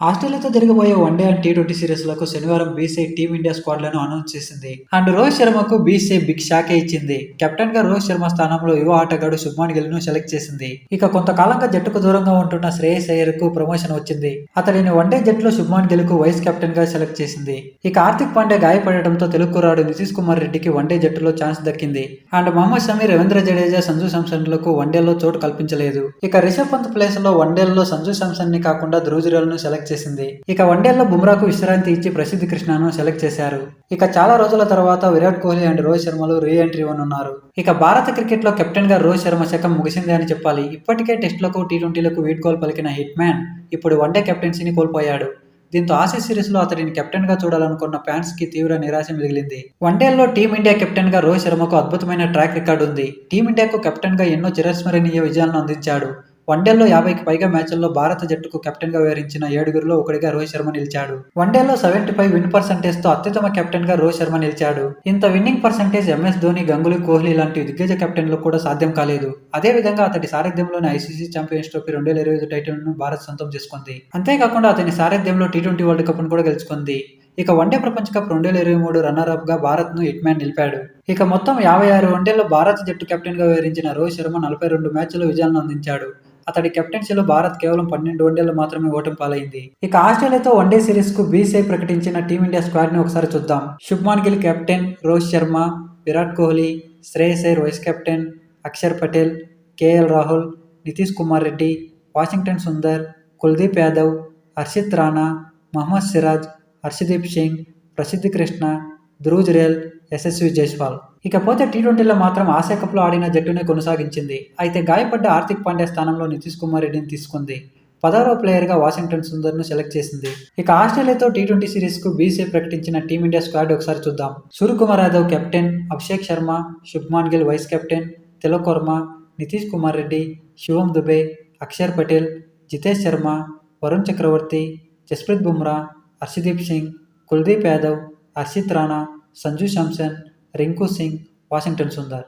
ఆస్ట్రేలియాతో జరగబోయే one day and T20 సిరీస్లకు శనివారం BCI team India స్క్వాడ్లను announce చేసింది. అండ్ రోహిత్ శర్మకు బీసీఐ బిగ్ షాకే ఇచ్చింది. కెప్టెన్ గా రోహిత్ శర్మ స్థానంలో యువ ఆటగాడు శుభ్మాన్ గిల్ ను సెలెక్ట్ చేసింది. ఇక కొంతకాలంగా జట్టుకు దూరంగా ఉంటున్న శ్రేయస్ అయ్యర్ కు ప్రమోషన్ వచ్చింది. అతడిని వన్డే జట్టులో శుభ్మాన్ గిల్ కు వైస్ కెప్టెన్ గా సెలెక్ట్ చేసింది. ఇక హార్దిక్ పాండ్యా గాయపడటంతో తెలుగు కుర్రాడు నితీష్ కుమార్ రెడ్డికి వన్డే జట్టులో ఛాన్స్ దక్కింది. అండ్ మహమ్మద్ షమి, రవీంద్ర జడేజా, సంజు శాంసన్ లకు వన్డేలో చోటు కల్పించలేదు. ఇక రిషబ్ పంత్ ప్లేస్ లో వన్డేల్లో సంజు శాంసన్ ని కాకుండా ధ్రువ్ ను సెలెక్ట్ చేసింది. ఇక వన్డేల్లో బుమ్రాకు విశ్రాంతి ఇచ్చి ప్రసిద్ధి కృష్ణను సెలెక్ట్ చేశారు. ఇక చాలా రోజుల తర్వాత విరాట్ కోహ్లీ అండ్ రోహిత్ శర్మలు రీ ఎంట్రీ ఇవ్వనున్నారు. ఇక భారత క్రికెట్ లో కెప్టెన్ గా రోహిత్ శర్మ శకం ముగిసిందే అని చెప్పాలి. ఇప్పటికే టెస్టులకు టీ20లకు వీడ్కోలు పలికిన హిట్ మ్యాన్ ఇప్పుడు వన్డే కెప్టెన్సీని కోల్పోయాడు. దీంతో ఆసీస్ సిరీస్ లో అతడిని కెప్టెన్ గా చూడాలనుకున్న ఫ్యాన్స్ కి తీవ్ర నిరాశ మిగిలింది. వన్డేల్లో టీమిండియా కెప్టెన్ గా రోహిత్ శర్మకు అద్భుతమైన ట్రాక్ రికార్డు ఉంది. టీమిండియాకు కెప్టెన్ గా ఎన్నో చిరస్మరణీయ విజయాలను అందించాడు. వన్డేల్లో 50కి పైగా మ్యాచ్ల్లో భారత జట్టుకు కెప్టెన్ గా వ్యవహరించిన 7గురిలో ఒకటిగా రోహిత్ శర్మ నిలిచాడు. వన్డేల్లో 75 విన్ పర్సెంటేజ్ తో అత్యుత్తమ కెప్టెన్ గా రోహిత్ శర్మ నిలిచాడు. ఇంత winnowing percentage MS Dhoni, Ganguly, Kohli లాంటి దిగ్గజ కెప్టెన్లు కూడా సాధ్యం కాలేదు. అదే విధంగా అతడి సారథ్యంలోని ఐసీసీ ఛాంపియన్స్ ట్రోఫీ 2025 టైటిల్ను భారత్ సొంతం చేసుకుంది. అంతేకాకుండా అతని సారథ్యంలో టీ20 వరల్డ్ కప్ ను కూడా గెలుచుకుంది. ఇక వన్డే ప్రపంచ కప్ 2023 రన్నర్ అప్ గా భారత్ ను హిట్ మ్యాన్ నిలిపాడు. ఇక మొత్తం 56 వన్డేల్లో భారత జట్టు కెప్టెన్ గా వ్యవహరించిన రోహిత్ శర్మ 42 మ్యాచ్ల్లో విజయాలను అందించాడు. అతడి కెప్టెన్సీలో భారత్ కేవలం 12 వన్డేల్లో మాత్రమే ఓటమి పాలైంది. ఇక ఆస్ట్రేలియాతో వన్డే సిరీస్ కు బీసీఐ ప్రకటించిన టీమిండియా స్క్వాడ్ ని ఒకసారి చూద్దాం. Shubman Gill captain, Rohit Sharma, Virat Kohli, Shreyas Iyer vice captain, Axar Patel, KL Rahul, Nitish Kumar Reddy, Washington Sundar, Kuldeep Yadav, Harshit Rana, Mohammed Siraj, Harshdeep Singh, Prasidh Krishna, Dhruv Yashasvi Jaiswal. ఇకపోతే టీ20లో మాత్రం ఆసియా కప్లో ఆడిన జట్టునే కొనసాగించింది. అయితే గాయపడ్డ హార్దిక్ పాండ్యా స్థానంలో నితీష్ కుమార్ రెడ్డిని తీసుకుంది. 10వ ప్లేయర్గా వాషింగ్టన్ సుందర్ను సెలెక్ట్ చేసింది. ఇక ఆస్ట్రేలియాతో టీ20 సిరీస్కు బీసీఐ ప్రకటించిన టీమిండియా స్క్వాడ్ ఒకసారి చూద్దాం. Suryakumar Yadav captain, Abhishek Sharma, Shubman Gill vice captain, Tilak Varma, Nitish Kumar Reddy, Shivam Dube, Axar Patel, Jitesh Sharma, Varun Chakravarthy, Jasprit Bumrah, Harshdeep Singh, Kuldeep Yadav, Harshit Rana, Sanju Samson, Rinku Singh, Washington Sundar.